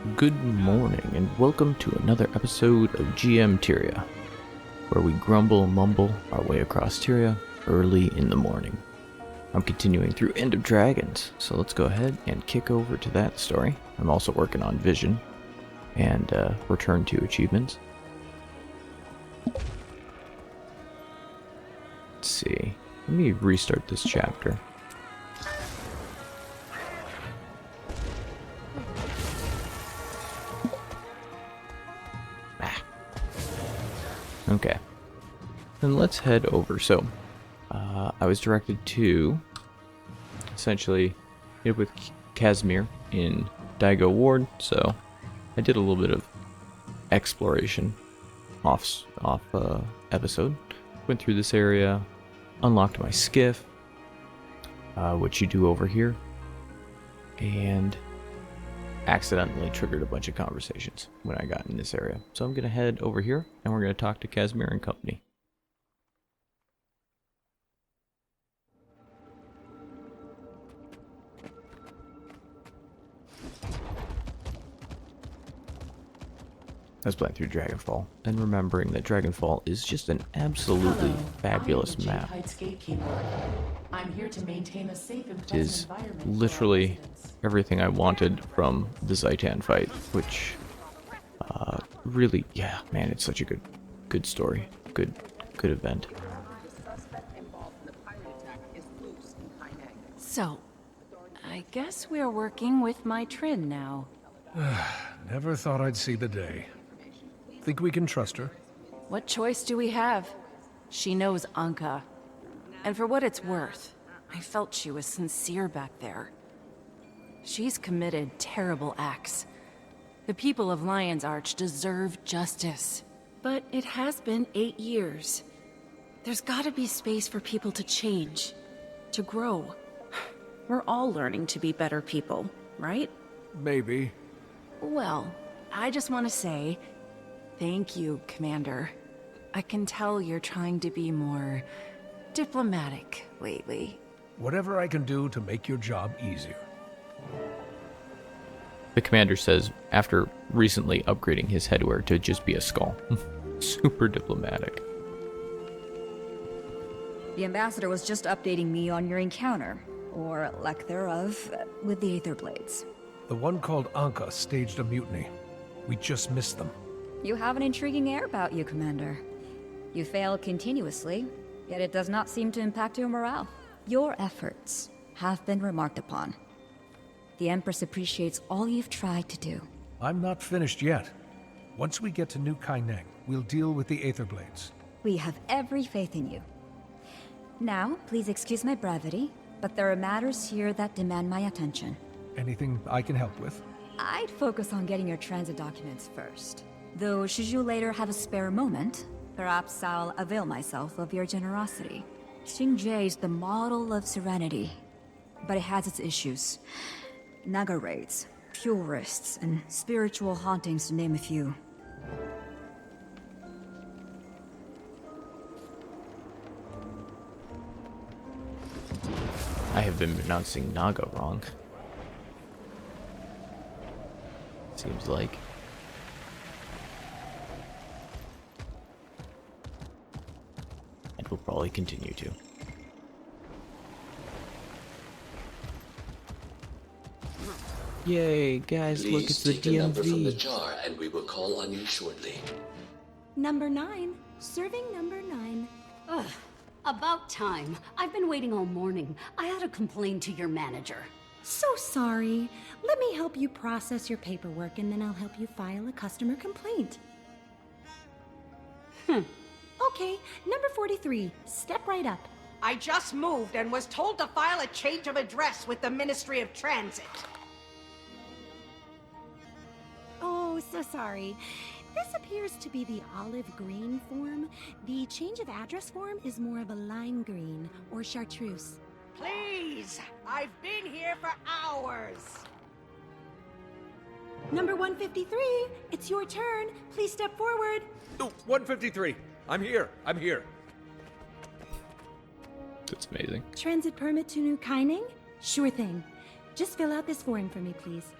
Good morning, and welcome to another episode of GM Tyria, where we grumble and mumble our way across Tyria early in the morning. I'm continuing through End of Dragons, so let's go ahead and kick over to that story. I'm also working on Vision and Return to Achievements. Let's see. Let me restart this chapter. Okay, then let's head over. So, I was directed to essentially hit with Casimir in Daigo Ward, so I did a little bit of exploration off episode. Went through this area, unlocked my skiff, which you do over here, and accidentally triggered a bunch of conversations when I got in this area. So I'm going to head over here, and we're going to talk to Casimir and company. I was playing through Dragonfall, and remembering that Dragonfall is just an absolutely fabulous map. I'm here to maintain a safe and It is environment literally everything I wanted from the Zaitan fight, which really, yeah, man, it's such a good story, good event. So, I guess we're working with my Trin now. Never thought I'd see the day. Think we can trust her? What choice do we have? She knows Anka. And for what it's worth, I felt she was sincere back there. She's committed terrible acts. The people of Lion's Arch deserve justice. But it has been 8 years. There's gotta be space for people to change, to grow. We're all learning to be better people, right? Maybe. Well, I just want to say, thank you, Commander. I can tell you're trying to be more diplomatic lately. Whatever I can do to make your job easier. The commander says after recently upgrading his headwear to just be a skull. Super diplomatic. The ambassador was just updating me on your encounter, or lack thereof, with the Aether Blades. The one called Anka staged a mutiny. We just missed them. You have an intriguing air about you, Commander. You fail continuously, yet it does not seem to impact your morale. Your efforts have been remarked upon. The Empress appreciates all you've tried to do. I'm not finished yet. Once we get to New Kaineng, we'll deal with the Aether Blades. We have every faith in you. Now, please excuse my brevity, but there are matters here that demand my attention. Anything I can help with? I'd focus on getting your transit documents first. Though, should you later have a spare moment, perhaps I'll avail myself of your generosity. Xinjie is the model of serenity, but it has its issues. Naga raids, purists, and spiritual hauntings to name a few. I have been pronouncing Naga wrong. Seems like. And will probably continue to. Yay, guys, look, it's the Please take the number from the DMV. jar and we will call on you shortly. Number 9. Serving number 9. Ugh, about time. I've been waiting all morning. I had to complain to your manager. So sorry. Let me help you process your paperwork and then I'll help you file a customer complaint. Okay, number 43. Step right up. I just moved and was told to file a change of address with the Ministry of Transit. Oh, so sorry. This appears to be the olive green form. The change of address form is more of a lime green or chartreuse. Please! I've been here for hours! Number 153, it's your turn. Please step forward. Oh, 153. I'm here. That's amazing. Transit permit to New Kaineng? Sure thing. Just fill out this form for me, please.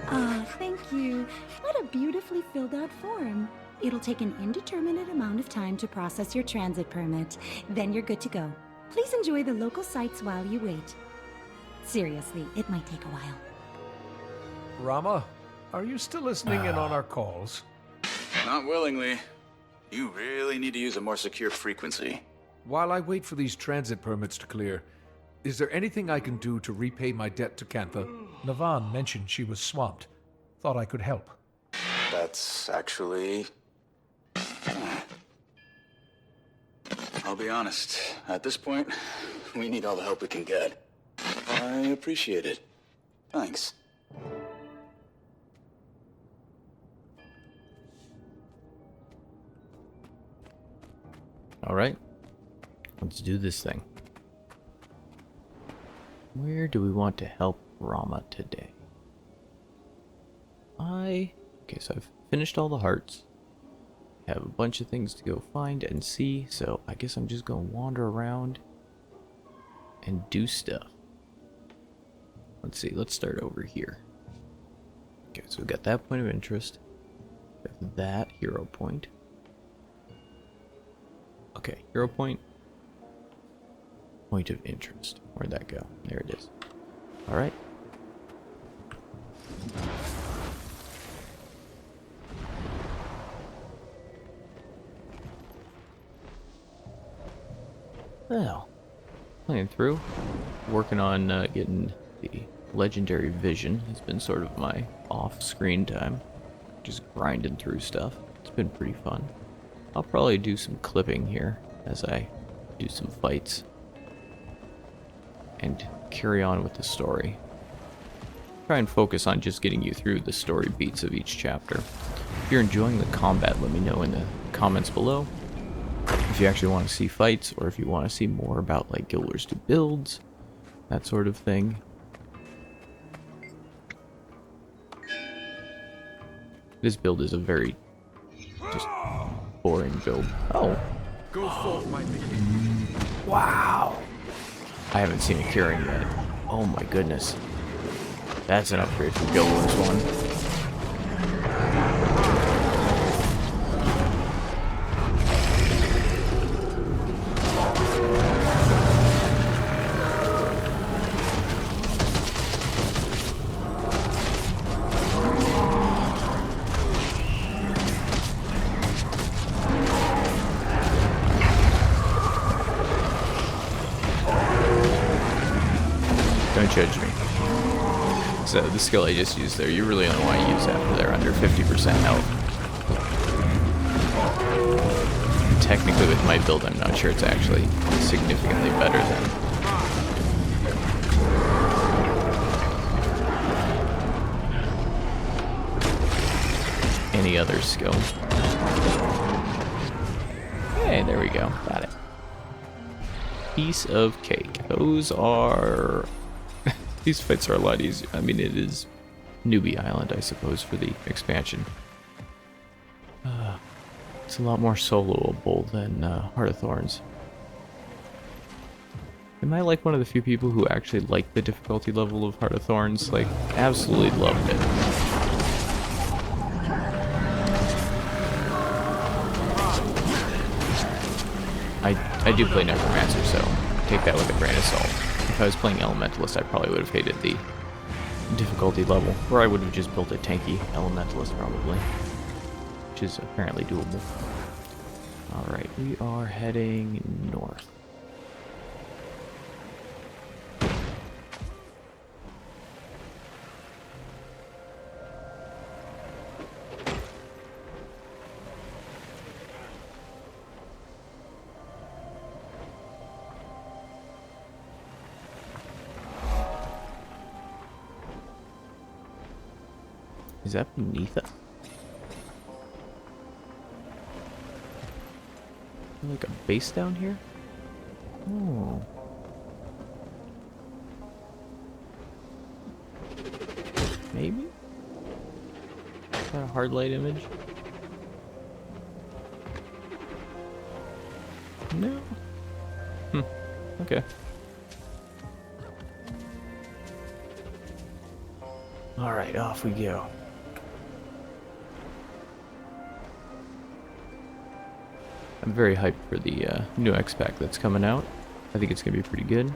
Ah, thank you. What a beautifully filled out form. It'll take an indeterminate amount of time to process your transit permit. Then you're good to go. Please enjoy the local sights while you wait. Seriously, it might take a while. Rama, are you still listening in on our calls? Not willingly. You really need to use a more secure frequency. While I wait for these transit permits to clear, is there anything I can do to repay my debt to Kantha? Navan mentioned she was swamped. Thought I could help. That's actually... I'll be honest. At this point, we need all the help we can get. I appreciate it. Thanks. Alright. Let's do this thing. Where do we want to help Rama today? Okay, so I've finished all the hearts. Have a bunch of things to go find and see, so I guess I'm just gonna wander around and do stuff. Let's see, let's start over here. Okay, so we've got that point of interest. We have that hero point. Okay, hero point. Point of interest. Where'd that go? There it is. Alright. Well, playing through, working on getting the legendary vision has been sort of my off-screen time. Just grinding through stuff. It's been pretty fun. I'll probably do some clipping here as I do some fights and carry on with the story. Try and focus on just getting you through the story beats of each chapter. If you're enjoying the combat, let me know in the comments below. If you actually want to see fights, or if you want to see more about like Guild Wars 2 builds, that sort of thing. This build is a very just boring build. Oh. Go forth, my minion. Wow. I haven't seen a curing yet. Oh my goodness. That's an upgrade from Guild Wars 1. Don't judge me. So the skill I just used there, you really only want to use after they're under 50% health. Technically with my build, I'm not sure it's actually significantly better than any other skill. Hey, there we go. Got it. Piece of cake. Those are... These fights are a lot easier. I mean, it is Newbie Island, I suppose, for the expansion. It's a lot more soloable than Heart of Thorns. Am I like one of the few people who actually like the difficulty level of Heart of Thorns? Like, absolutely loved it. I do play Necromancer, so take that with a grain of salt. If I was playing Elementalist, I probably would have hated the difficulty level, or I would have just built a tanky Elementalist probably, which is apparently doable. Alright, we are heading north. Is that beneath us? Like a base down here? Oh. Maybe? Is that a hard light image? No. Okay. Alright, off we go. I'm very hyped for the new X-Pack that's coming out. I think it's going to be pretty good.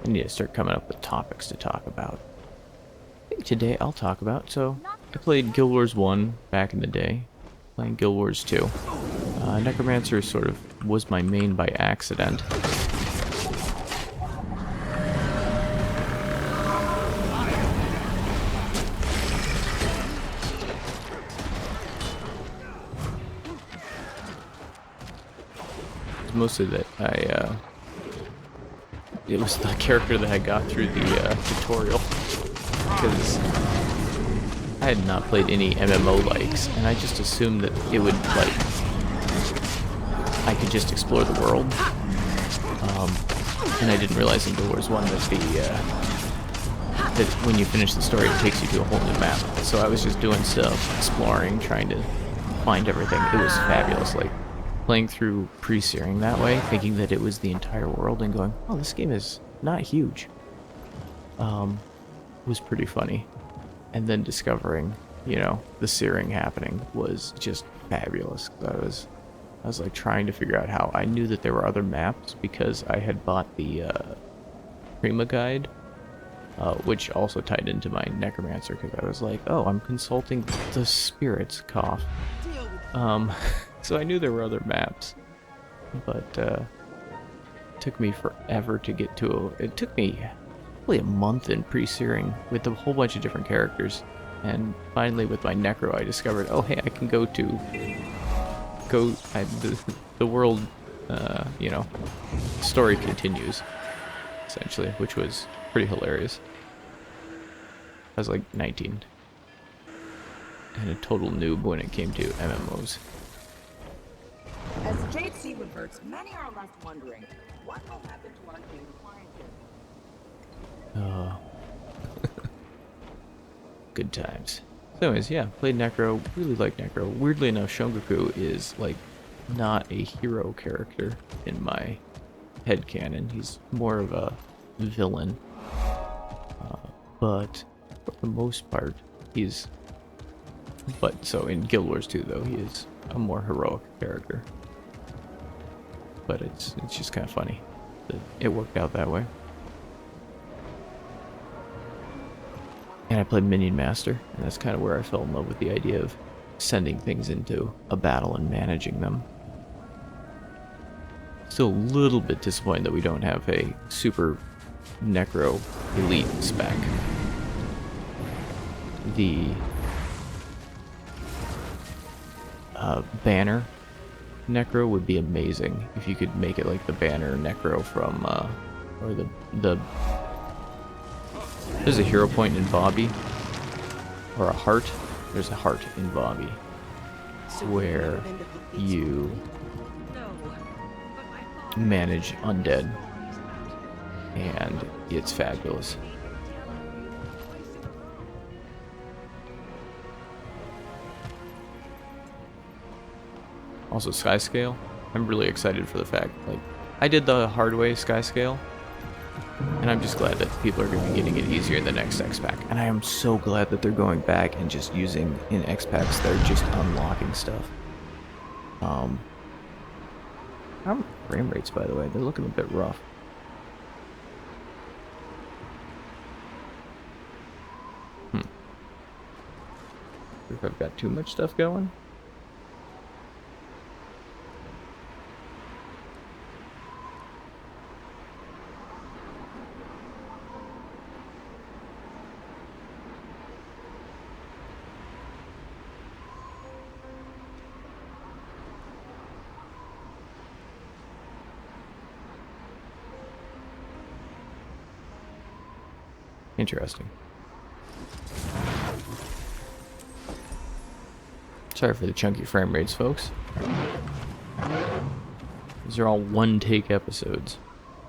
I need to start coming up with topics to talk about. I think today I'll talk about, so I played Guild Wars 1 back in the day, playing Guild Wars 2. Necromancer sort of was my main by accident. Mostly that it was the character that I got through the tutorial, because I had not played any MMO likes, and I just assumed that it would, like, I could just explore the world, and I didn't realize in Guild Wars 1 that that when you finish the story it takes you to a whole new map. So I was just doing stuff, exploring, trying to find everything. It was fabulous, like playing through pre-searing that way, thinking that it was the entire world and going, oh, this game is not huge, was pretty funny. And then discovering, you know, the searing happening was just fabulous. I was like trying to figure out how. I knew that there were other maps because I had bought the Prima guide, which also tied into my Necromancer, because I was like, oh, I'm consulting the spirits, cough. So I knew there were other maps, but it took me forever to get to it took me probably a month in pre-searing with a whole bunch of different characters, and finally with my Necro I discovered, oh hey, I can go to the world, you know, story continues, essentially, which was pretty hilarious. I was like 19 and a total noob when it came to MMOs. As JC reverts, many are left wondering what will happen to our new clientele. Good times. So anyways, yeah, played Necro, really like Necro. Weirdly enough, Shongaqu is like not a hero character in my headcanon. He's more of a villain. But for the most part, so in Guild Wars 2 though, he is a more heroic character. But it's just kind of funny that it worked out that way. And I played Minion Master, and that's kind of where I fell in love with the idea of sending things into a battle and managing them. Still a little bit disappointed that we don't have a super Necro elite spec. The banner Necro would be amazing if you could make it like the banner Necro from or there's a hero point in Bobby, or a heart. There's a heart in Bobby where you manage undead, and it's fabulous. Also, Sky Scale. I'm really excited for the fact, like, I did the hard way Sky Scale, and I'm just glad that people are going to be getting it easier in the next X-Pack. And I am so glad that they're going back and just using, in X-Packs, they're just unlocking stuff. How are frame rates, by the way? They're looking a bit rough. If I've got too much stuff going. Interesting. Sorry for the chunky frame rates, folks. These are all one-take episodes.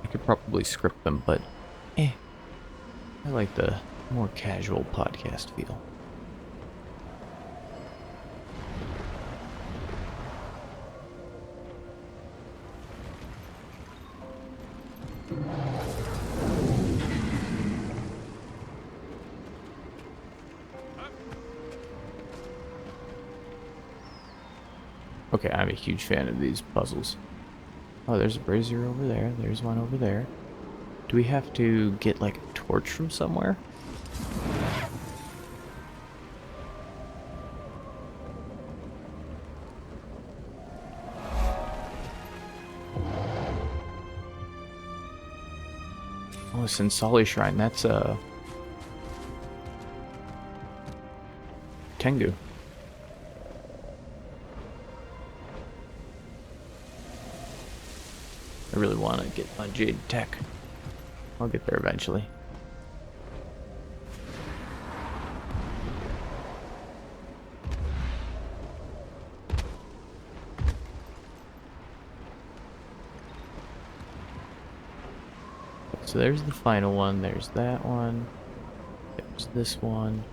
I could probably script them, but I like the more casual podcast feel. Okay, I'm a huge fan of these puzzles. Oh, there's a brazier over there. There's one over there. Do we have to get, like, a torch from somewhere? Oh, Sensali Shrine. That's, Tengu. I really want to get my Jade Tech. I'll get there eventually. So there's the final one, there's that one, there's this one.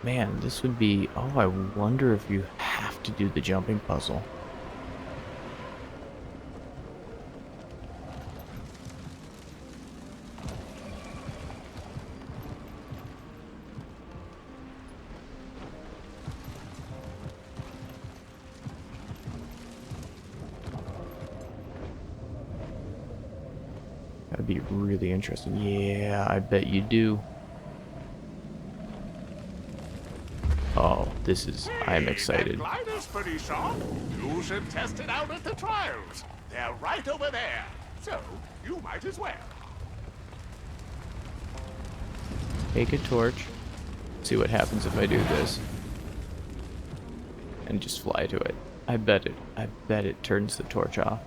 Man, this would be... Oh, I wonder if you have to do the jumping puzzle. That'd be really interesting. Yeah, I bet you do. Oh, this is... I'm excited. That glider's pretty sharp. You should test it out at the trials. They're right over there. So, you might as well. Take a torch. See what happens if I do this. And just fly to it. I bet it turns the torch off.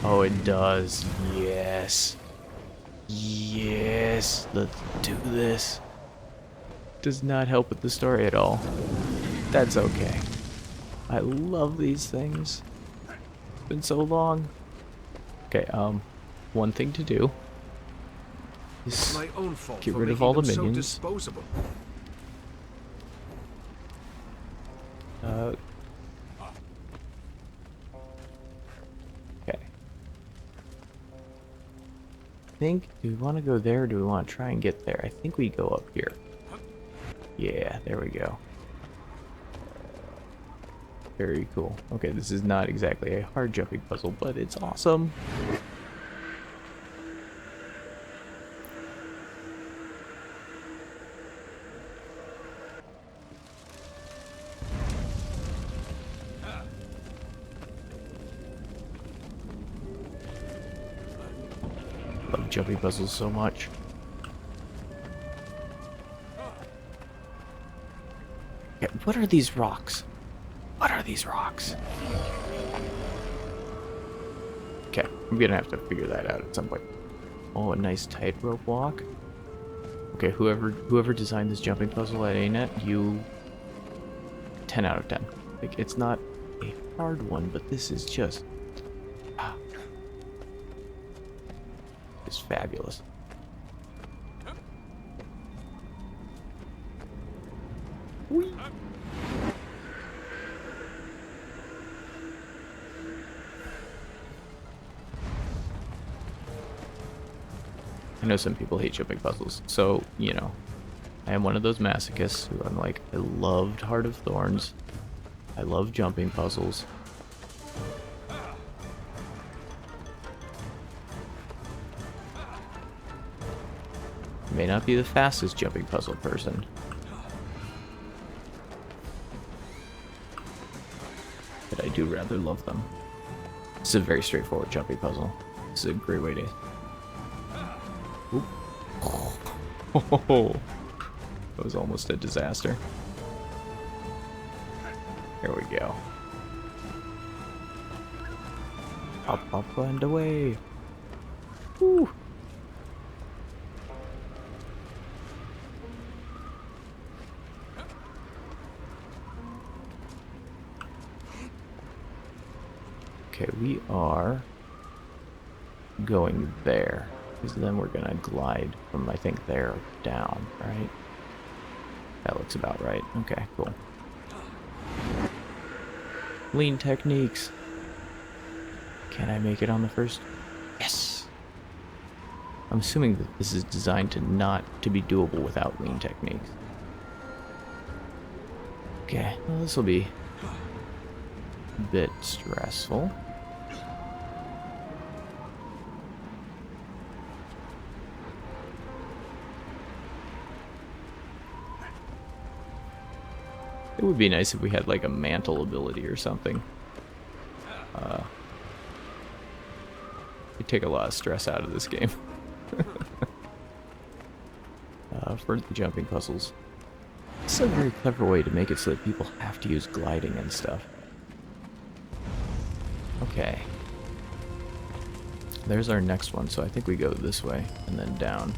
Oh, it does. Yes. Yes. Let's do this. Does not help with the story at all. That's okay. I love these things. It's been so long. Okay, one thing to do is My own fault get for rid of making all the them so minions. disposable. Okay. I think, do we want to go there or do we want to try and get there? I think we go up here. Yeah, there we go. Very cool. Okay, this is not exactly a hard jumping puzzle, but it's awesome. Love jumping puzzles so much. Okay, what are these rocks? What are these rocks? Okay, I'm gonna have to figure that out at some point. Oh, a nice tightrope walk. Okay, whoever designed this jumping puzzle at ANET, you 10 out of 10. Like, it's not a hard one, but this is just it's fabulous. Whee! I know some people hate jumping puzzles, so, you know, I am one of those masochists who I'm like, I loved Heart of Thorns. I love jumping puzzles. I may not be the fastest jumping puzzle person. But I do rather love them. This is a very straightforward jumping puzzle. This is a great way to... Oop. Oh, that was almost a disaster. Here we go. Up, up, and away. Woo. Okay, we are going there. Because then we're gonna glide from, I think, there down, right? That looks about right. Okay, cool. Lean techniques. Can I make it on the first? Yes! I'm assuming that this is designed to be doable without lean techniques. Okay, well, this will be a bit stressful. It would be nice if we had like a mantle ability or something. It'd take a lot of stress out of this game. For the jumping puzzles. It's a very clever way to make it so that people have to use gliding and stuff. Okay. There's our next one, so I think we go this way and then down.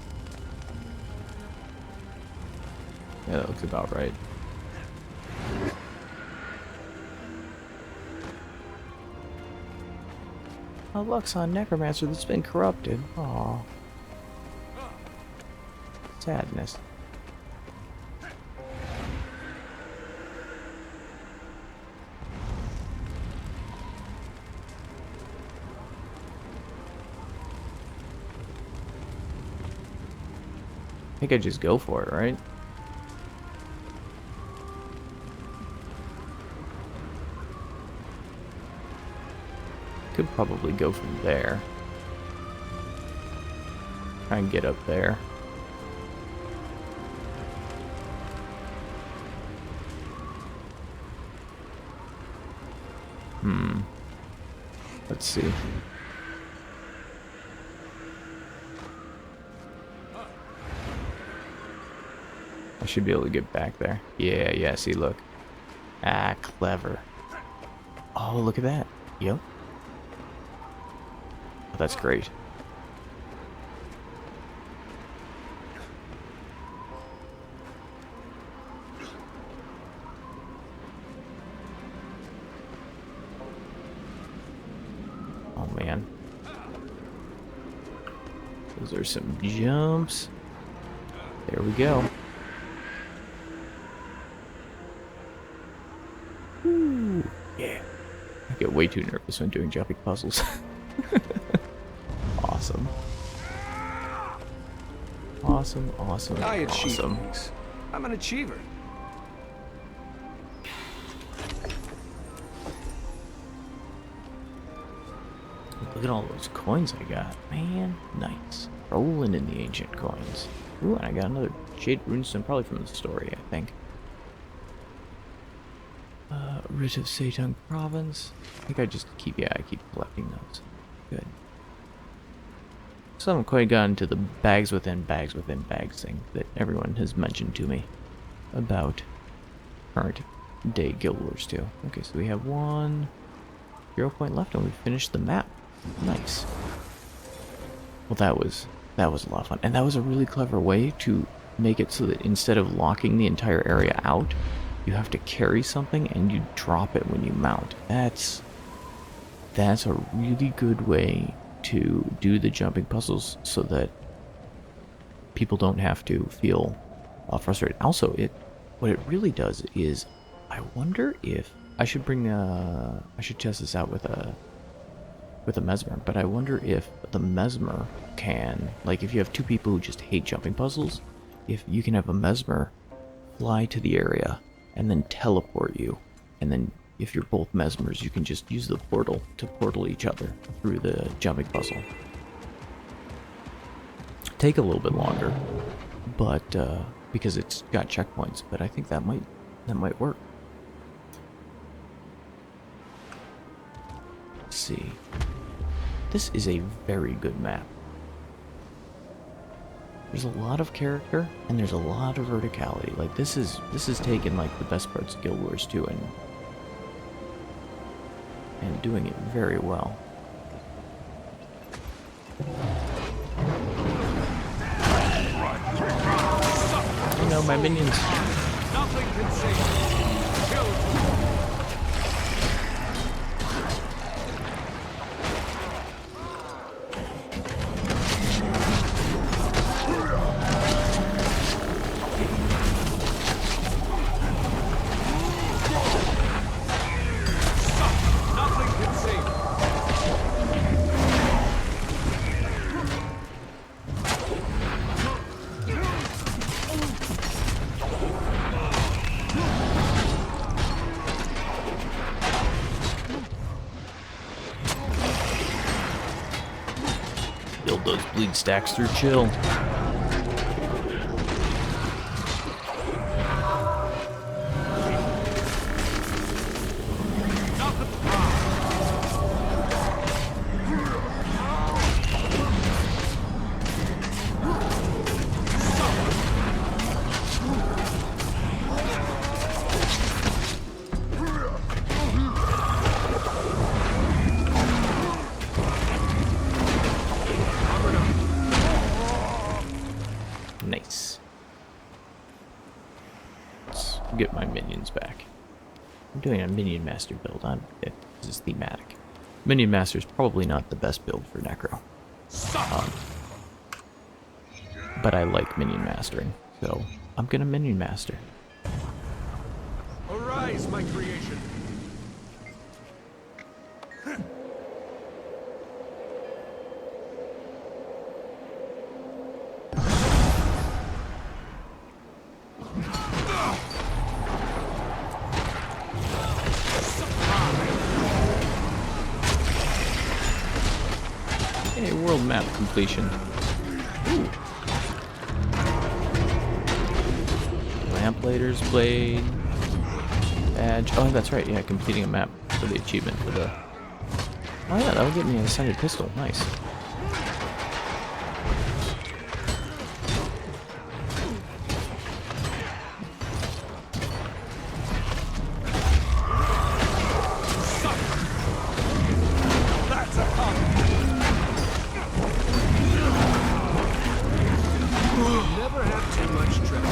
Yeah, that looks about right. Oh, Luxon Necromancer that's been corrupted. Aww. Sadness. I think I just go for it, right? Could probably go from there. Try and get up there. Let's see. I should be able to get back there. Yeah, see, look. Ah, clever. Oh, look at that. Yep. Oh, that's great. Oh, man. Those are some jumps. There we go. Ooh, yeah. I get way too nervous when doing jumping puzzles. Awesome. Awesome. I achieve Awesome. things. I'm an achiever. Look at all those coins I got, man. Nice. Rolling in the ancient coins. Ooh, and I got another Jade Runestone, probably from the story, I think. Writ of Setang Province. I think I just keep collecting those. Good. So I haven't quite gotten to the bags within bags thing that everyone has mentioned to me about current day Guild Wars 2. Okay, so we have 1 hero point left and we finished the map. Nice. Well, that was a lot of fun. And that was a really clever way to make it so that instead of locking the entire area out, you have to carry something and you drop it when you mount. That's a really good way to do the jumping puzzles so that people don't have to feel frustrated. Also, what it really does is, I wonder if I should I should test this out with a Mesmer, but I wonder if the Mesmer can, like if you have 2 people who just hate jumping puzzles, if you can have a Mesmer fly to the area and then teleport you, and then if you're both Mesmers, you can just use the portal to portal each other through the jumping puzzle. Take a little bit longer, but because it's got checkpoints, but I think that might work. Let's see. This is a very good map. There's a lot of character and there's a lot of verticality. Like this is taken like the best parts of Guild Wars 2 and doing it very well. You know, my minions. Nothing can save me. Kill. Build those bleed stacks through chill. Nice. Let's get my minions back. I'm doing a minion master build. This is thematic. Minion master is probably not the best build for Necro. But I like minion mastering, so I'm gonna minion master. Arise, my creation. Hey, world map completion. Ooh. Lamplater's Blade. Badge. Oh, that's right. Yeah, completing a map for the achievement for the... Oh yeah, that'll get me an ascended pistol. Nice. Never have too much trouble.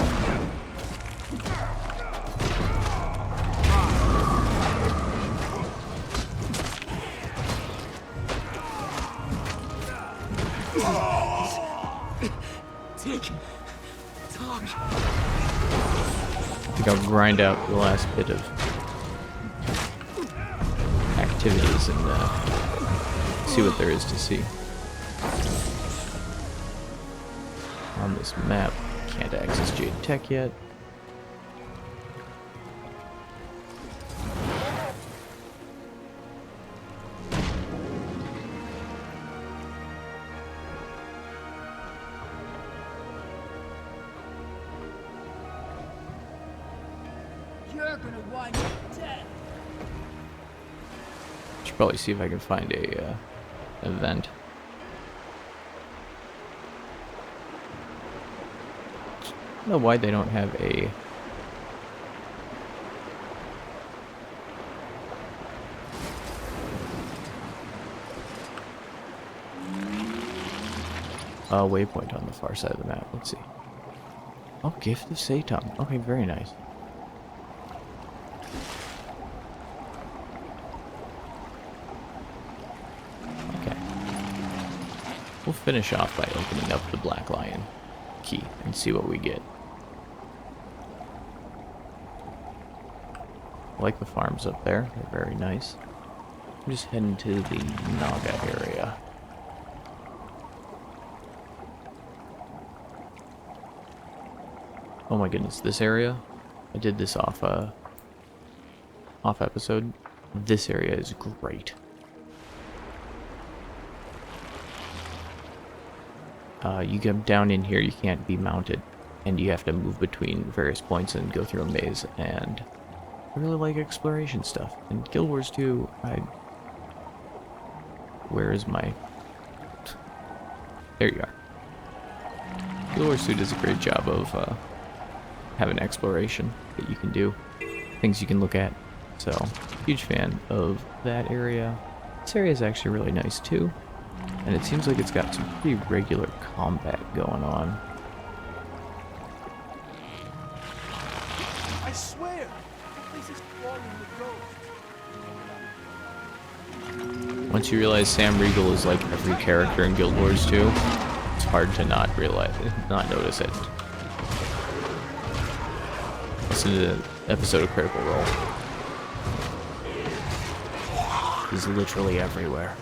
I think I'll grind out the last bit of activities and see what there is to see. On this map, can't access Jade Tech yet. You're gonna wind up dead. Should probably see if I can find a event. I don't know why they don't have a waypoint on the far side of the map. Let's see. Oh, Gift of Satan. Okay, very nice. Okay. We'll finish off by opening up the Black Lion key and see what we get. I like the farms up there. They're very nice. I'm just heading to the Naga area. Oh my goodness, this area? I did this off episode. This area is great. You get down in here, you can't be mounted, and you have to move between various points and go through a maze, and I really like exploration stuff. And Guild Wars 2, where is my... There you are. Guild Wars 2 does a great job of having exploration that you can do, things you can look at. So, huge fan of that area. This area is actually really nice too, and it seems like it's got some pretty regular combat going on. I swear, this place is crawling with ghosts. Once you realize Sam Riegel is like every character in Guild Wars 2, it's hard to not notice it. Listen to the episode of Critical Role. He's literally everywhere.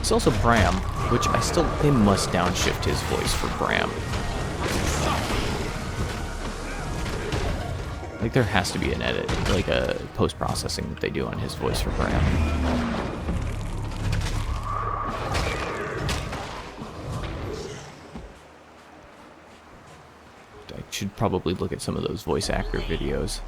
It's also Bram, which they must downshift his voice for Bram. Like there has to be an edit, like a post-processing that they do on his voice for Bram. probably look at some of those voice actor videos.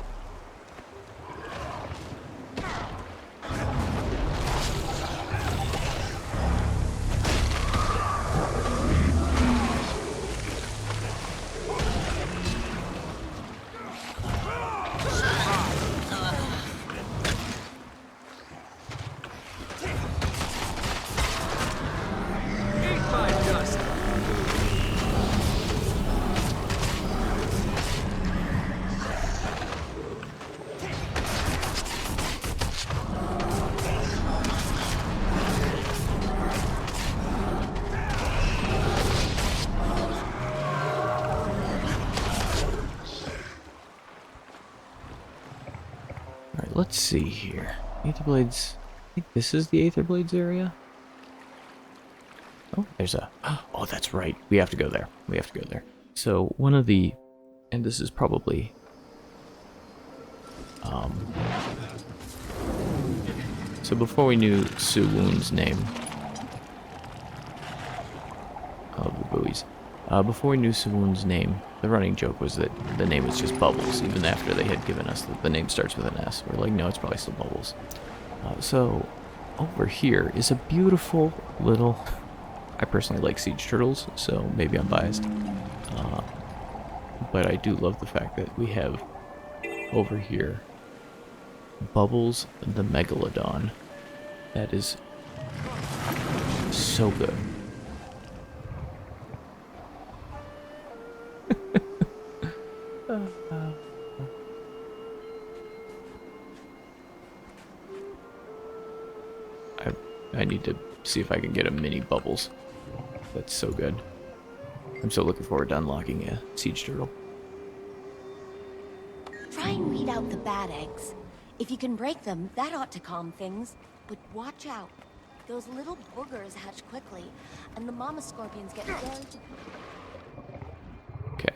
Alright, let's see here. Aether Blades. I think this is the Aether Blades area. Oh, there's a... Oh, that's right. We have to go there. We have to go there. So, one of the... And this is probably... So before we knew Suwun's name... Oh, the buoys. Before we knew Suwun's name, the running joke was that the name was just Bubbles, even after they had given us that the name starts with an S. We're like, no, it's probably still Bubbles. So, over here is a beautiful little... I personally like siege turtles, so maybe I'm biased. But I do love the fact that we have, over here, Bubbles the Megalodon. That is so good. I need to see if I can get a mini Bubbles. That's so good. I'm so looking forward to unlocking a siege turtle. Try and weed out the bad eggs. If you can break them, that ought to calm things. But watch out. Those little boogers hatch quickly, and the mama scorpions get very... Okay.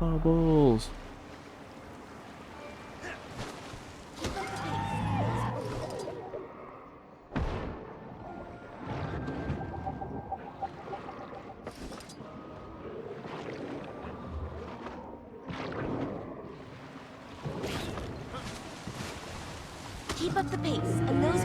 Bubbles. Keep up the pace, and those...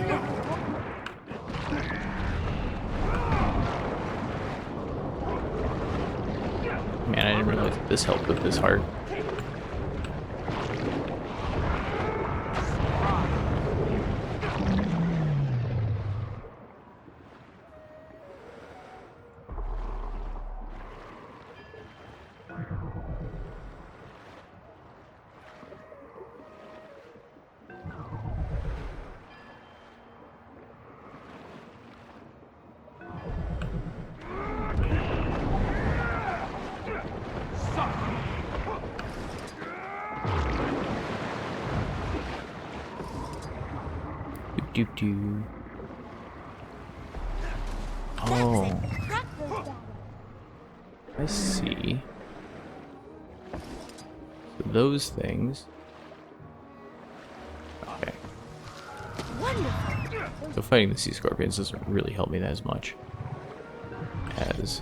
Man, I didn't realize this helped with this heart. Do. Oh, I see. So those things. Okay. So fighting the sea scorpions doesn't really help me as much as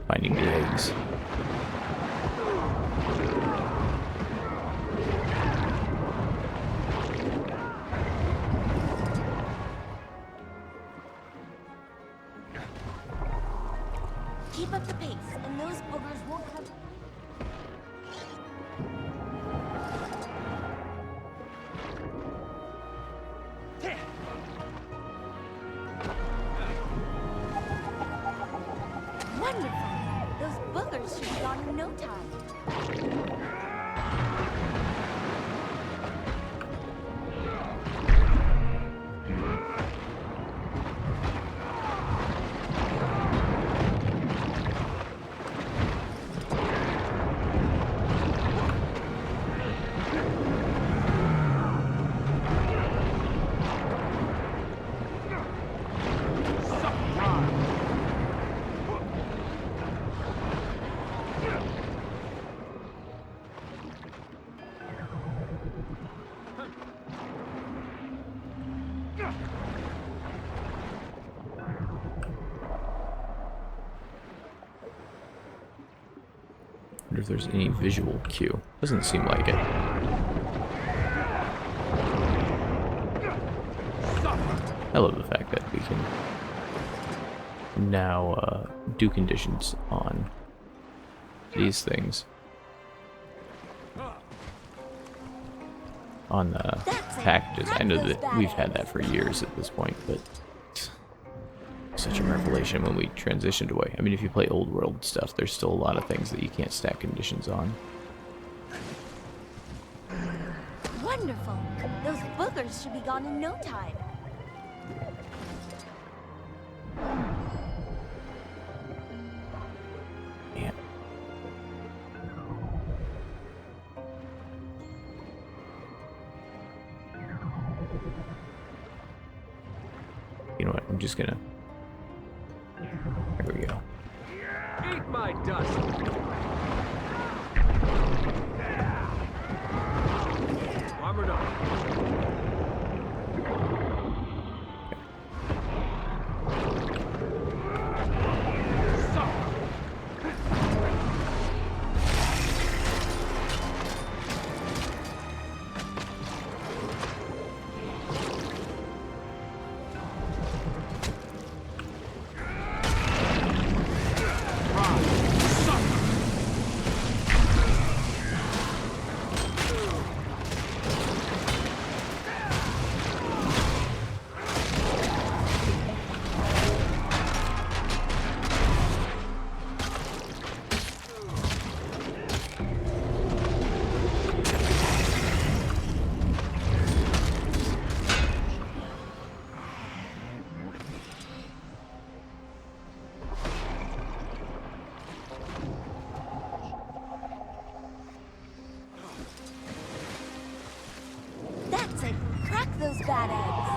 finding the eggs. Keep up the pace, and those boogers won't have... Wonderful! Those boogers should be gone in no time. wonder if there's any visual cue. Doesn't seem like it. I love the fact that we can now do conditions on these things. On the packages. I know that we've had that for years at this point, but it's such a revelation when we transitioned away. I mean, if you play old world stuff, there's still a lot of things that you can't stack conditions on. Wonderful. Those boogers should be gone in no time. Man. You know what? I'm just gonna. There we go. Eat my dust. Armored up. That's it. Crack those bad eggs.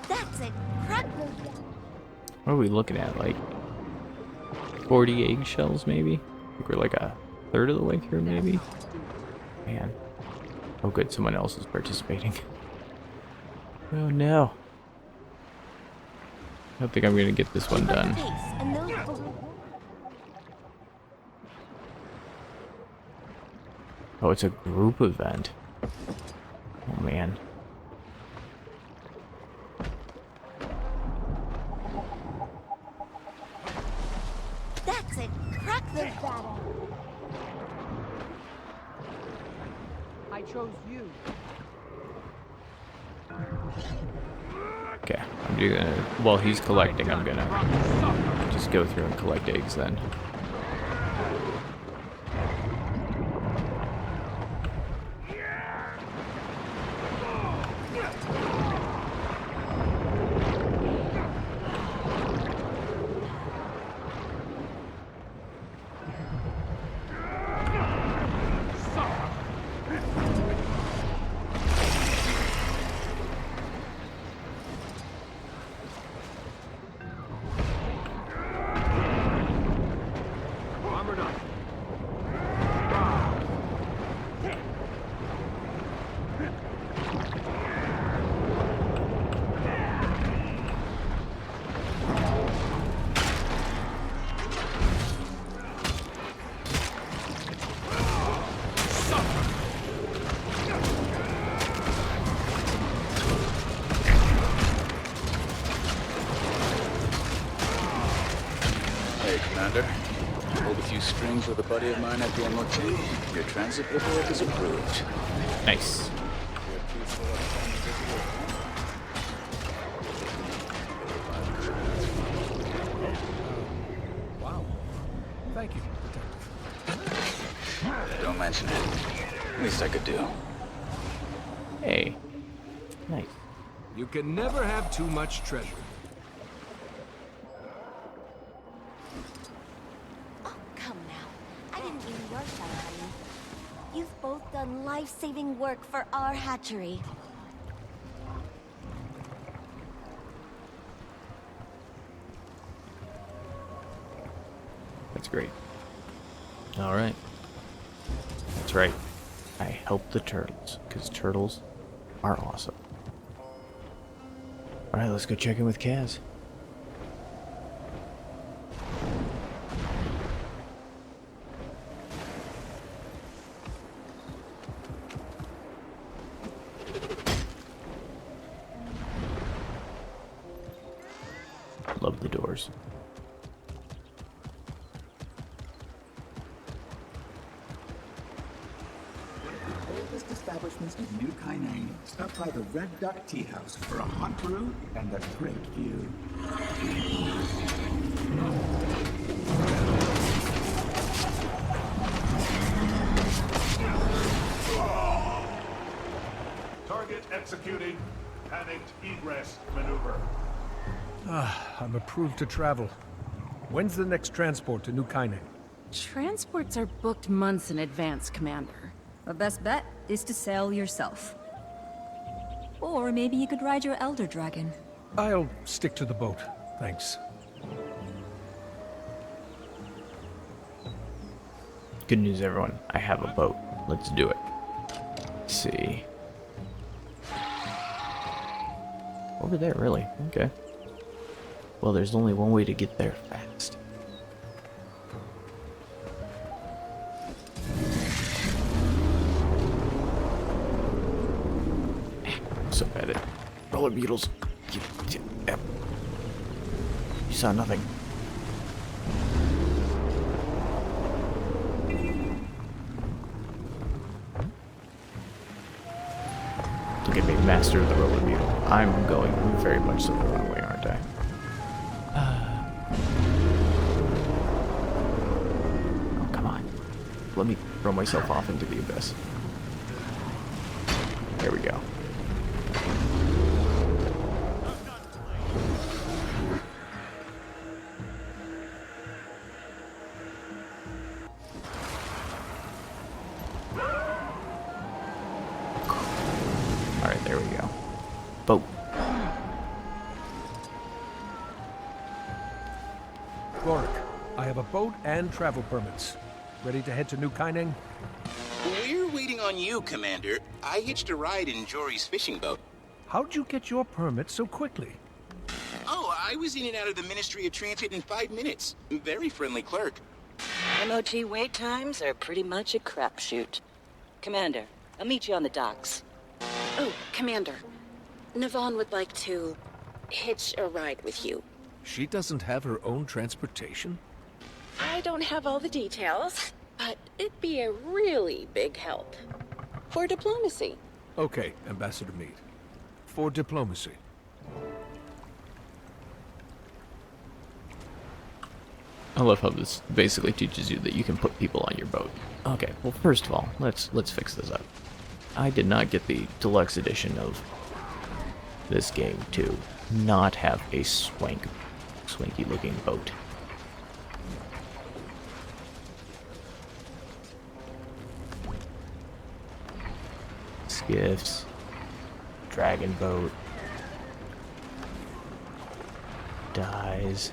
That's it. Crack those. What are we looking at? Like 40 eggshells, maybe? I think we're like a third of the way through, maybe? Man. Oh good, someone else is participating. Oh no. I don't think I'm gonna get this one done. Oh, it's a group event. Oh man. That's it. Crack those bad eggs. I chose you. Okay, I'm just gonna, while he's collecting, I'm gonna just go through and collect eggs then. Pulled a few strings with a buddy of mine at the MOT. Your transit paperwork is approved. Nice. Wow. Thank you, Detective. Don't mention it. Least I could do. Hey. Nice. You can never have too much treasure. Come now. I didn't mean your side, honey. You've both done life-saving work for our hatchery. That's great. Alright. That's right. I help the turtles, because turtles are awesome. Alright, let's go check in with Kaz. Love the doors. Oldest establishments in New Kaineng. Stop by the Red Duck Tea House for a hot brew and a great view. Target executing. Panicked egress maneuver. I'm approved to travel. When's the next transport to New Kaineng? Transports are booked months in advance, Commander. The best bet is to sail yourself. Or maybe you could ride your Elder Dragon. I'll stick to the boat, thanks. Good news, everyone. I have a boat. Let's do it. Let's see. Over there, really? Okay. Well, there's only one way to get there fast. I'm so bad at roller beetles. You saw nothing. Look at me, master of the roller beetle. I'm going very much so the wrong way, aren't I? Oh, come on. Let me throw myself off into the abyss. There we go. Alright, there we go. Boat. Rorik, I have a boat and travel permits. Ready to head to New Kaineng? We're waiting on you, Commander. I hitched a ride in Jory's fishing boat. How'd you get your permit so quickly? Oh, I was in and out of the Ministry of Transit in 5 minutes. Very friendly clerk. MOT wait times are pretty much a crapshoot. Commander, I'll meet you on the docks. Oh, Commander. Navon would like to hitch a ride with you. She doesn't have her own transportation? I don't have all the details, but it'd be a really big help. For diplomacy. Okay, Ambassador Meade. For diplomacy. I love how this basically teaches you that you can put people on your boat. Okay, well, first of all, let's fix this up. I did not get the deluxe edition of this game to not have a swanky looking boat. Skiffs, dragon boat, dies.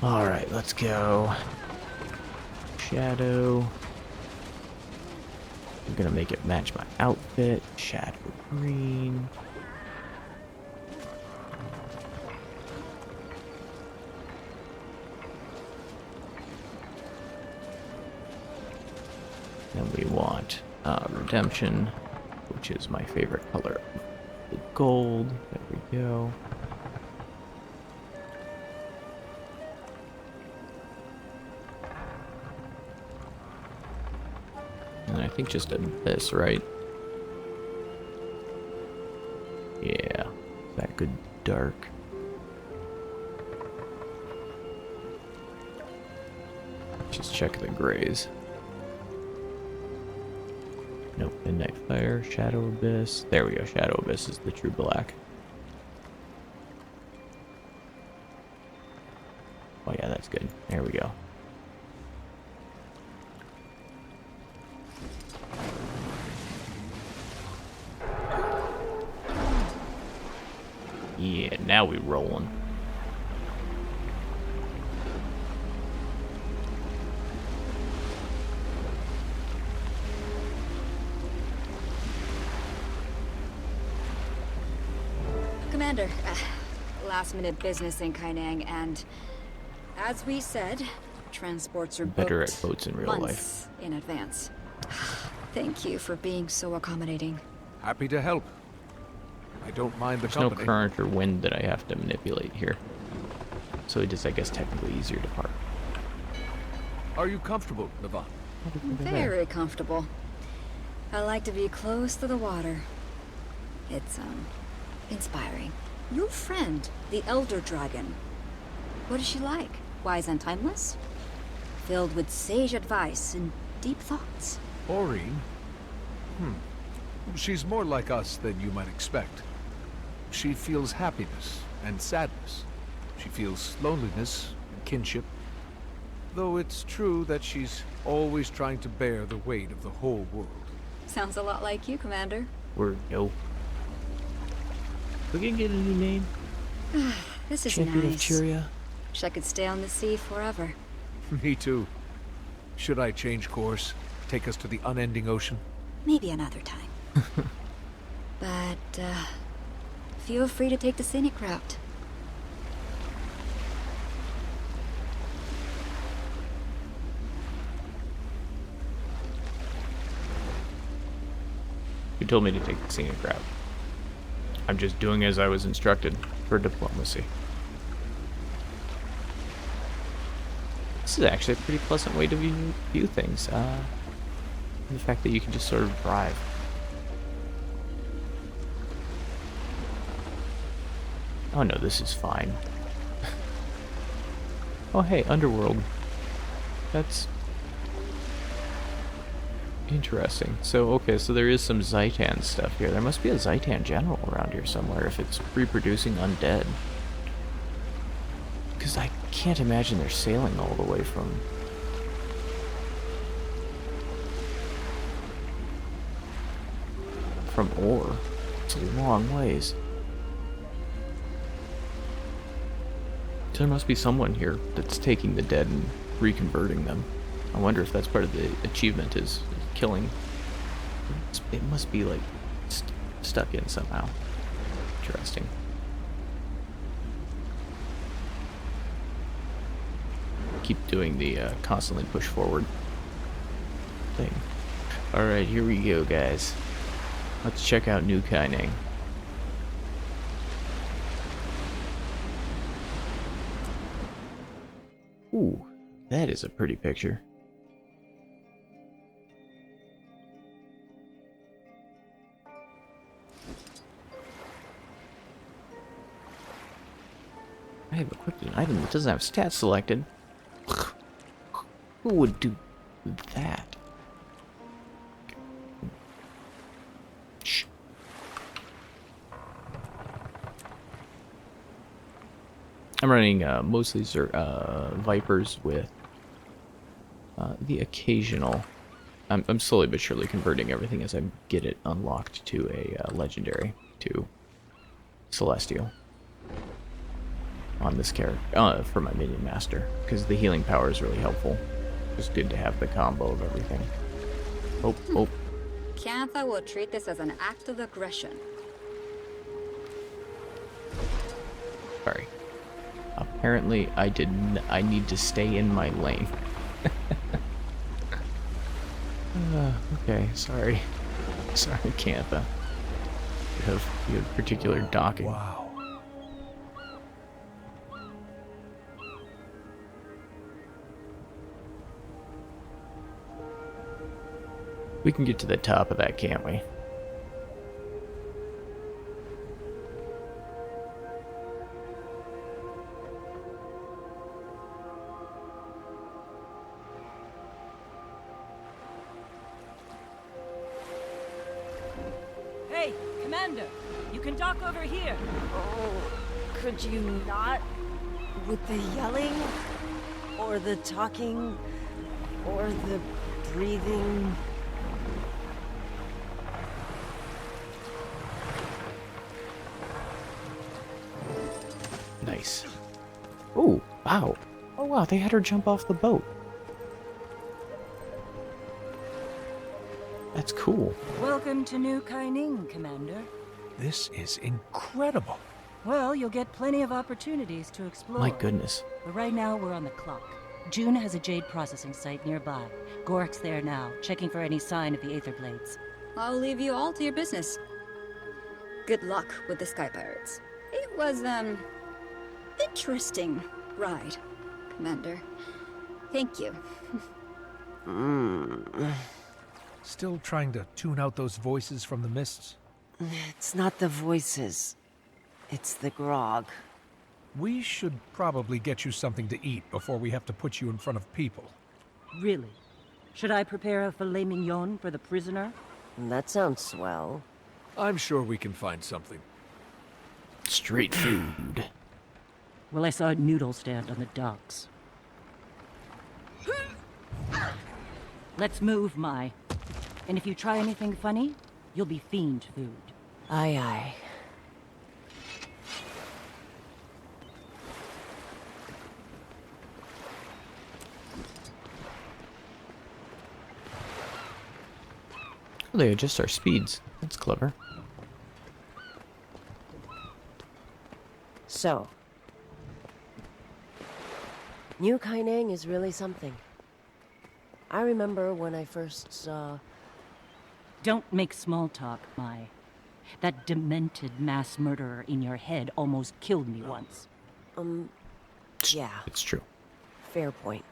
Alright, let's go. Shadow. I'm gonna make it match my outfit. Shadow green. Then we want redemption, which is my favorite color. The gold. There we go. And I think just this, right? Yeah, that good dark. Just check the grays. Nope, Midnight Fire, Shadow Abyss. There we go, Shadow Abyss is the true black. Oh yeah, that's good. There we go. Yeah, now we rolling. Commander, last-minute business in Kaineng, and as we said, transports are Better booked at boats in real months in advance. Thank you for being so accommodating. Happy to help. I don't mind the There's no company. current or wind that I have to manipulate here. So it is, I guess, technically easier to park. Are you comfortable, Navan? Very comfortable. I like to be close to the water. It's, inspiring. Your friend, the Elder Dragon. What is she like? Wise and timeless? Filled with sage advice and deep thoughts. Aureen? She's more like us than you might expect. She feels happiness and sadness. She feels loneliness and kinship. Though it's true that she's always trying to bear the weight of the whole world. Sounds a lot like you, Commander. We're no. We can get a new name. This is Champion nice. of Tyria. Wish I could stay on the sea forever. Me too. Should I change course? Take us to the unending ocean? Maybe another time. But, feel free to take the scenic route. You told me to take the scenic route. I'm just doing as I was instructed for diplomacy. This is actually a pretty pleasant way to view things. The fact that you can just sort of drive. Oh no, this is fine. Oh hey, Underworld. That's interesting. So, okay, so there is some Zaitan stuff here. There must be a Zaitan general around here somewhere if it's reproducing undead. Because I can't imagine they're sailing all the way from... ore. It's a long ways. So there must be someone here that's taking the dead and reconverting them. I wonder if that's part of the achievement, is killing. It must be like stuck in somehow. Interesting. Keep doing the constantly push forward thing. Alright, here we go, guys. Let's check out New Kaineng. Ooh, that is a pretty picture. I have equipped an item that doesn't have stats selected. Who would do that? Shh. I'm running mostly Vipers with the occasional... I'm slowly but surely converting everything as I get it unlocked to a legendary, to Celestial. On this character, for my minion master, because the healing power is really helpful. It's good to have the combo of everything. Oh. Cantha will treat this as an act of aggression. Sorry. Apparently, I need to stay in my lane. Okay, sorry. Sorry, Cantha. You have particular docking. Wow. We can get to the top of that, can't we? Hey, Commander, you can dock over here. Oh, could you not? With the yelling, or the talking, or the breathing? Nice. Oh, wow. Oh, wow, they had her jump off the boat. That's cool. Welcome to New Kaineng, Commander. This is incredible. Well, you'll get plenty of opportunities to explore. My goodness. But right now, we're on the clock. June has a jade processing site nearby. Gork's there now, checking for any sign of the Aether Blades. I'll leave you all to your business. Good luck with the Sky Pirates. It was, interesting ride, Commander. Thank you. Still trying to tune out those voices from the mists? It's not the voices. It's the grog. We should probably get you something to eat before we have to put you in front of people. Really? Should I prepare a filet mignon for the prisoner? That sounds swell. I'm sure we can find something. Street food. Well, I saw a noodle stand on the docks. Let's move, Mai. And if you try anything funny, you'll be fiend food. Aye, aye. Oh, they adjust our speeds. That's clever. So, New Kaineng is really something. I remember when I first saw... Don't make small talk, Mai. That demented mass murderer in your head almost killed me once. Yeah. It's true. Fair point.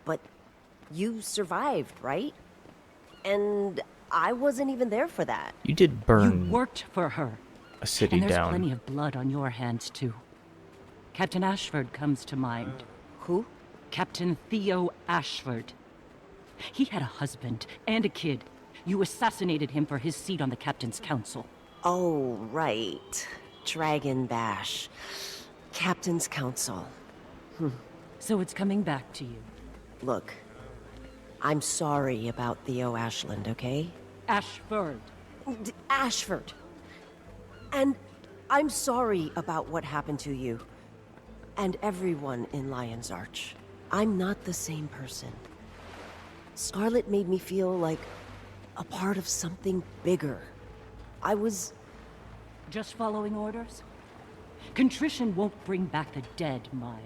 But you survived, right? And I wasn't even there for that. You did burn. You worked for her. A city and there's down. Plenty of blood on your hands, too. Captain Ashford comes to mind. Who? Captain Theo Ashford. He had a husband and a kid. You assassinated him for his seat on the Captain's Council. Oh, right. Dragon Bash. Captain's Council. So it's coming back to you. Look, I'm sorry about Theo Ashland, okay? Ashford. Ashford. And I'm sorry about what happened to you. And everyone in Lion's Arch. I'm not the same person. Scarlet made me feel like a part of something bigger. I was... Just following orders? Contrition won't bring back the dead, Mai.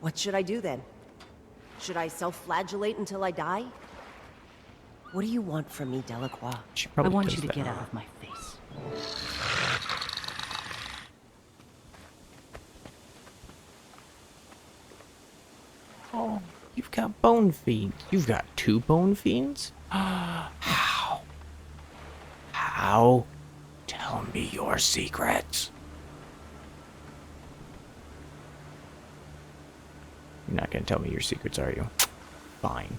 What should I do then? Should I self-flagellate until I die? What do you want from me, Delacroix? I want you to get out of my face. Oh, you've got bone fiends. You've got 2 bone fiends? How? How? Tell me your secrets. You're not gonna tell me your secrets, are you? Fine.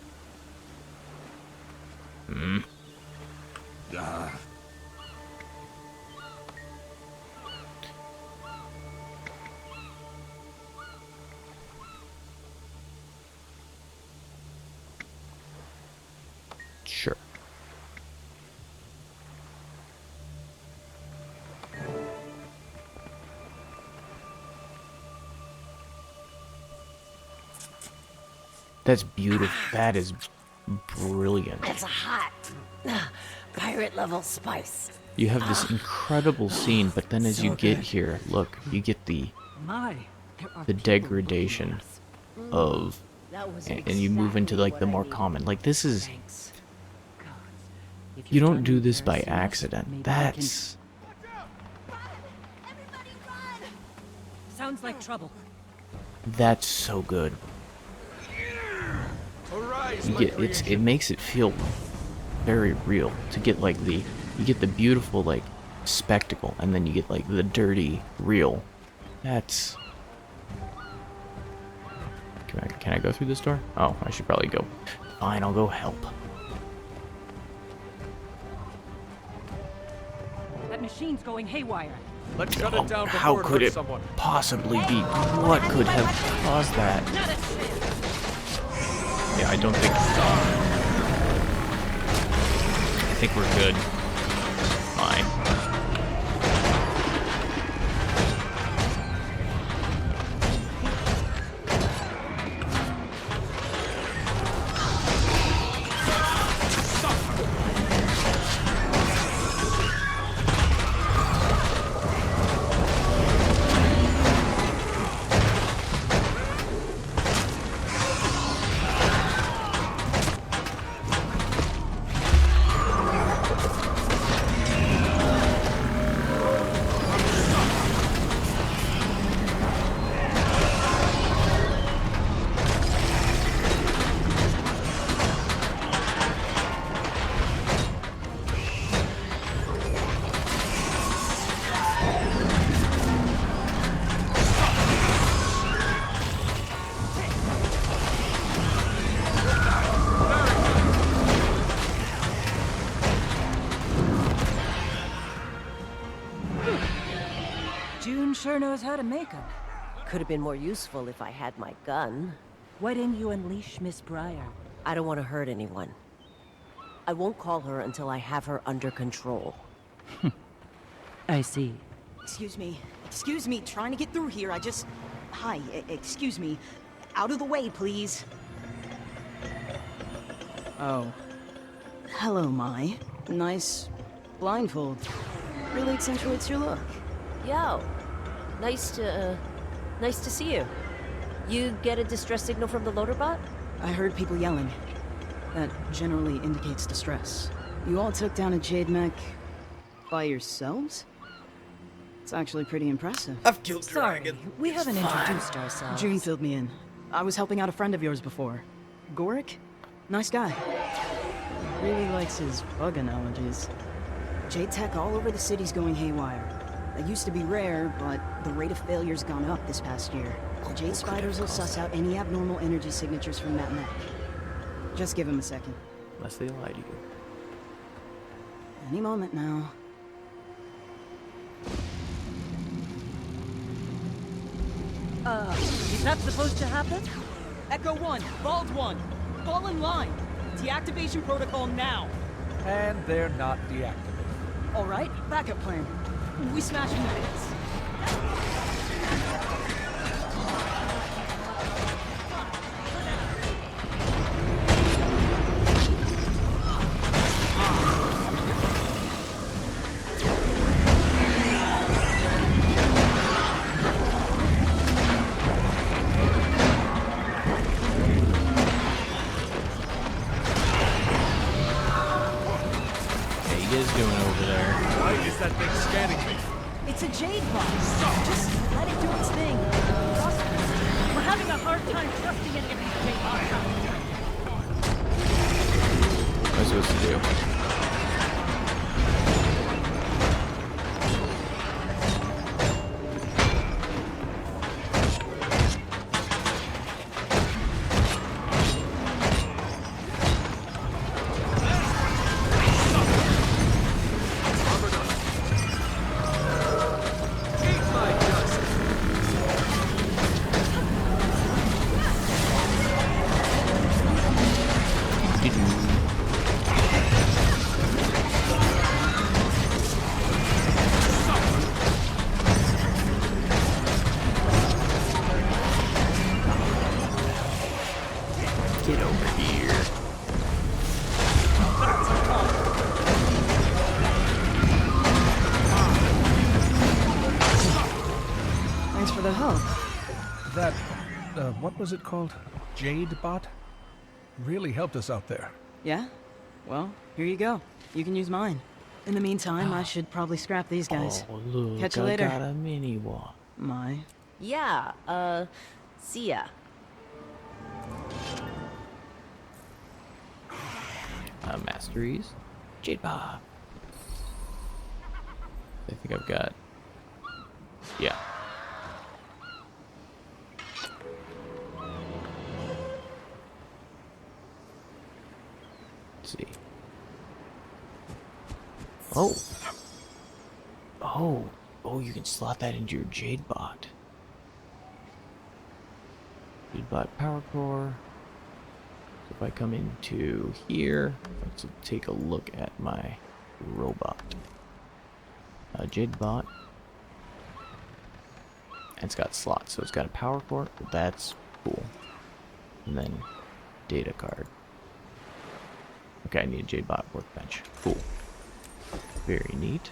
Sure. That's beautiful. That is brilliant. That's a hot pirate level spice. You have this incredible scene, but then as you get here, look, you get the degradation of, and you move into like the more common. Like this is, you don't do this by accident. That's Sounds like trouble. That's so good. You get it makes it feel very real to get like you get the beautiful like spectacle, and then you get like the dirty real. That's. Can I go through this door? Oh, I should probably go. Fine, I'll go help. That machine's going haywire. Let's shut it down before How it could hurts it someone. possibly be? What could have caused that? Yeah, I don't think. I think we're good. Fine. sure knows how to make them. Could have been more useful if I had my gun. Why didn't you unleash Miss Breyer? I don't want to hurt anyone. I won't call her until I have her under control. I see. Excuse me, trying to get through here, Hi, excuse me. Out of the way, please. Oh. Hello, Mai. Nice blindfold. Really accentuates your look. Yo, nice to see you. You get a distress signal from the loader bot? I heard people yelling. That generally indicates distress. You all took down a Jade mech by yourselves? It's actually pretty impressive. I've killed Dragon. We haven't introduced ourselves. June filled me in. I was helping out a friend of yours before. Gorik? Nice guy. Really likes his bug analogies. Jade tech all over the city's going haywire. That used to be rare, but the rate of failure's gone up this past year. The Jade Spiders will suss out any abnormal energy signatures from that mech. Just give him a second. Unless they lie to you. Any moment now. Is that supposed to happen? Echo 1, Bald 1, fall in line. Deactivation protocol now. And they're not deactivated. All right, backup plan. We smash units. Doing over there? Why is that thing scanning me? It's a Jade box. Just let it do its thing. Trust me. We're having a hard time trusting any of these Jade What am I supposed to do? Get over here. Thanks for the help. That, what was it called? Jade bot? Really helped us out there. Yeah? Well, here you go. You can use mine. In the meantime, I should probably scrap these guys. Oh, look, Catch you later. I got a mini one. Mai. Yeah, see ya. Masteries. Jade Bob. I think I've got... Yeah. Let's see. Oh. Oh, you can slot that into your Jade Bot. Jade Bot Power Core. So if I come into here, let's take a look at my robot. Jade Bot. And it's got slots, so it's got a power core. That's cool. And then data card. Okay, I need a Jade Bot workbench. Cool. Very neat.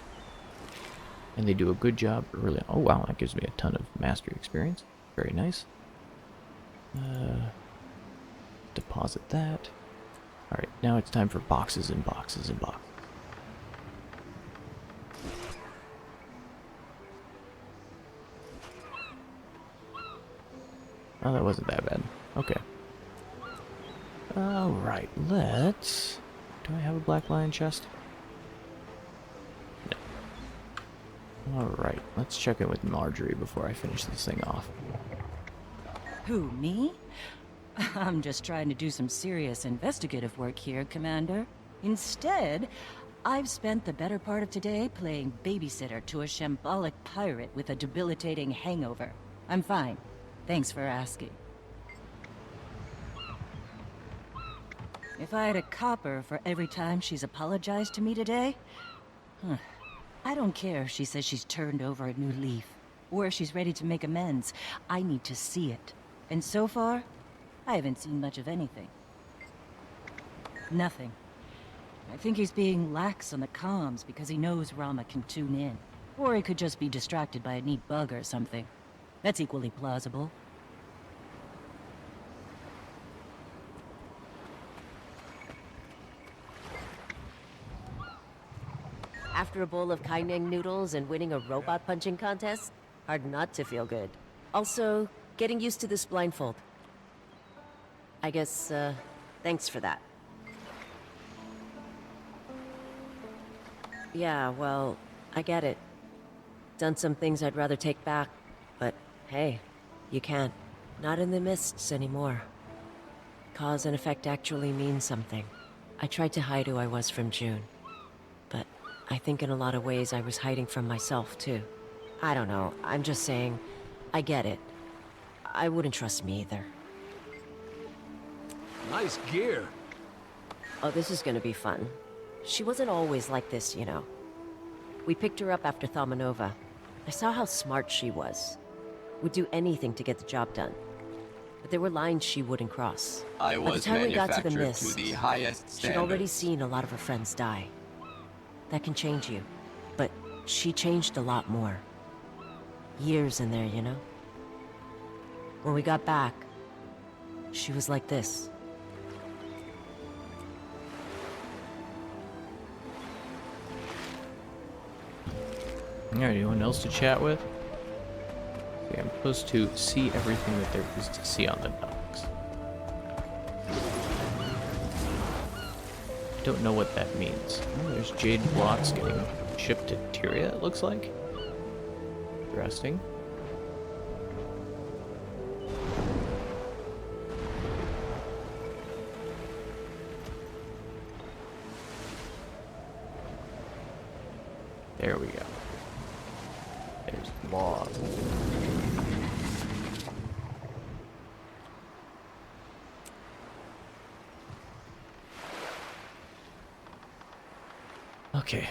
And they do a good job. Really. Oh wow, that gives me a ton of mastery experience. Very nice. Deposit that. Alright, now it's time for boxes and boxes and boxes. Oh, that wasn't that bad. Okay. Alright, let's... Do I have a black lion chest? No. Alright, let's check in with Marjorie before I finish this thing off. Who, me? I'm just trying to do some serious investigative work here, Commander. Instead, I've spent the better part of today playing babysitter to a shambolic pirate with a debilitating hangover. I'm fine. Thanks for asking. If I had a copper for every time she's apologized to me today... I don't care if she says she's turned over a new leaf, or if she's ready to make amends. I need to see it. And so far, I haven't seen much of anything. Nothing. I think he's being lax on the comms because he knows Rama can tune in. Or he could just be distracted by a neat bug or something. That's equally plausible. After a bowl of Kaineng noodles and winning a robot punching contest, hard not to feel good. Also, getting used to this blindfold. I guess, thanks for that. Yeah, well, I get it. Done some things I'd rather take back, but hey, you can't. Not in the mists anymore. Cause and effect actually mean something. I tried to hide who I was from June, but I think in a lot of ways I was hiding from myself, too. I don't know, I'm just saying, I get it. I wouldn't trust me either. Nice gear. Oh, this is gonna be fun. She wasn't always like this, you know. We picked her up after Thamanova. I saw how smart she was. Would do anything to get the job done. But there were lines she wouldn't cross. I By the was time we got to the manufactured mist, to the highest she'd standards. already seen a lot of her friends die. That can change you. But she changed a lot more. Years in there, you know? When we got back, she was like this. Alright, anyone else to chat with? Okay, I'm supposed to see everything that there is to see on the docks. Don't know what that means. Oh, there's jade blocks getting shipped to Tyria, it looks like. Interesting. There we go. There's log. Okay,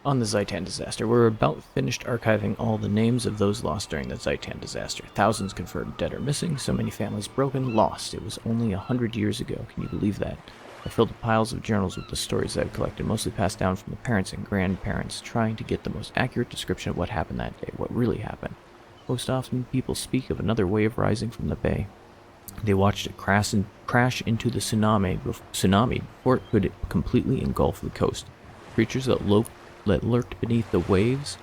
on the Zaitan disaster. We're about finished archiving all the names of those lost during the Zaitan disaster. Thousands confirmed dead or missing, so many families broken, lost. It was only 100 years ago, can you believe that? I filled piles of journals with the stories I've collected, mostly passed down from the parents and grandparents, trying to get the most accurate description of what happened that day, what really happened. Most often, people speak of another wave rising from the bay. They watched it crash into the tsunami before it could completely engulf the coast. Creatures that lurked beneath the waves.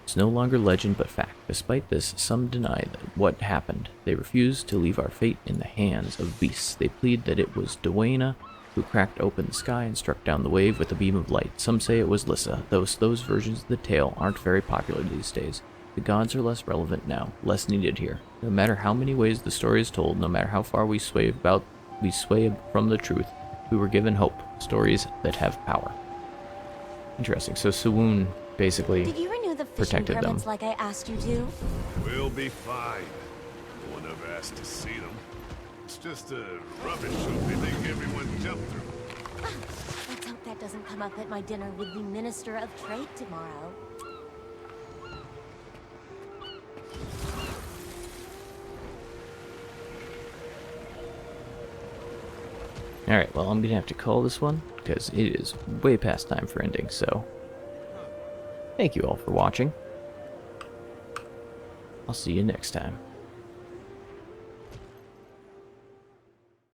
It's no longer legend but fact. Despite this, some deny what happened. They refuse to leave our fate in the hands of beasts. They plead that it was Duena who cracked open the sky and struck down the wave with a beam of light. Some say it was Lissa, though those versions of the tale aren't very popular these days. The gods are less relevant now, less needed here. No matter how many ways the story is told, no matter how far we sway from the truth, we were given hope, stories that have power. Interesting. So Suwun basically Did you renew the fishing protected them. permits like I asked you to? We'll be fine. No one ever asked to see them. It's just a rubbish shoot they make everyone jump through. Let's hope that doesn't come up at my dinner with the Minister of Trade tomorrow. Alright, well, I'm gonna have to call this one, because it is way past time for ending, so thank you all for watching. I'll see you next time.